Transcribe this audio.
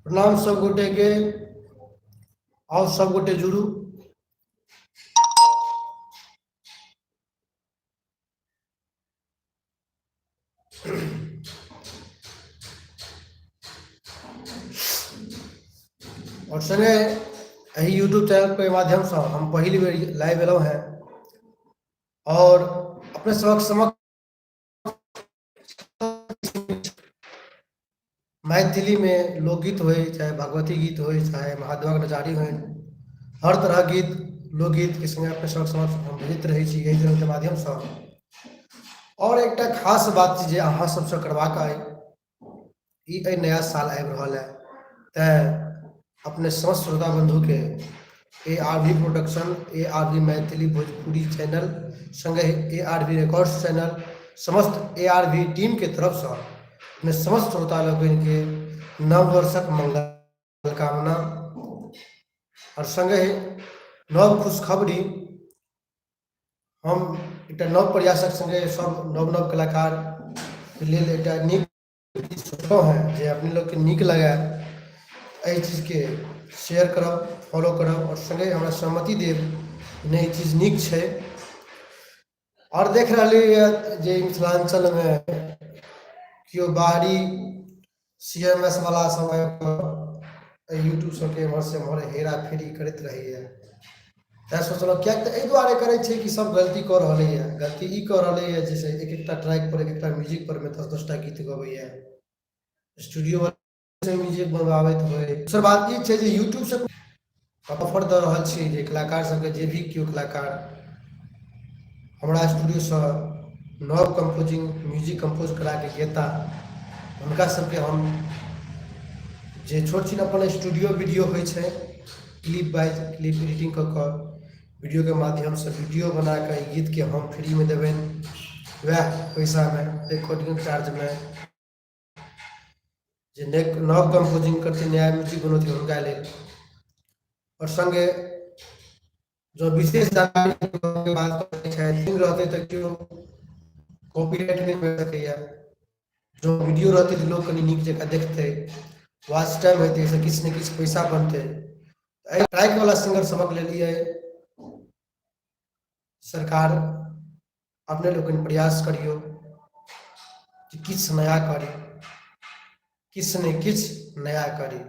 प्रणाम सब गोटे के, आओ सब गोटे जुड़ू। और संगे यही यूट्यूब चैनल के माध्यम से हम पहली बेर लाइव एलहुँ हैं और अपने सबक समक्ष मैथिली में लोकगीत हो, चाहे भगवती गीत हो, चाहे महादेवक नचारी हो, हर तरह गीत लोकगीत के संगे अपने सबक समक्ष हम भेजते रहे छी यही चैनल के माध्यम से। और एक खास बात जे अहाँ सबसे करबाक अइ, ई नया साल आबि रहल है, तैं अपने समस्त श्रोता बंधु के ARV production, ARV Maithili Bhojpuri channel संगे ARV रिकॉर्ड्स चैनल, समस्त ARV टीम के तरफ से अपने समस्त श्रोता लोगन के नव वर्षक मंगल कामना और संगे नव खुशखबरी। हम एक नव प्रयासक संगे सब नव नव कलाकार के लेल एक नीक सोचलहुँ हैं जे अपने लोग के नीक लगे, एहि चीज के शेयर करब, फॉलो करब और संगे हमरा सहमति देब नहीं चीज नीक छै। और देख रही जे मिथिलांचल में कियो बाहरी CMS वाला सब यूट्यूब सबके एम्हर से एम्हर हेरा फेरी करैत रहैए, तैं सोचलहुँ किएक तऽ एहि दुआरे करै छै कि सब गलती कऽ रहलैए। गलती ई कऽ रहलैए जैसे एक एकटा ट्रैक पर, एक एकटा म्यूजिक पर में 10-10 टा गीत गबैए, स्टूडियो से म्यूजिक बनवाबैत होइ। दोसर बात ई छै जे यूट्यूब से ऑफर दऽ रहल छी जे कलाकार सबके, जे भी केओ कलाकार हमरा स्टूडियो से नव कंपोजिंग म्यूजिक कंपोज करा के गेता, हुनका सबके हम जे छोट छिन अपन स्टूडियो वीडियो होइ छै, क्लिप बाय क्लिप एडिटिंग कऽ कऽ वीडियो के माध्यम से वीडियो बना के गीत के हम फ्री में देबनि, वएह पैसा में रिकॉर्डिंग चार्ज में जे नव कंपोजिंग करते, नया म्यूजिक बनौती हुनका लेल। और संगे जो विशेष जानकारी के बात रहते तऽ केओ कॉपीराइट नहीं मिल सकैया, जो वीडियो रहते तो लोग कनी नीक जकाँ देखते, वॉच टाइम हेतै से किछु ने किछु पैसा बनते। ट्रैक वाला सिंगर सबक लिए सरकार अपने लोग प्रयास करियो कि किछु नया करी, किछु ने किछु नया करी।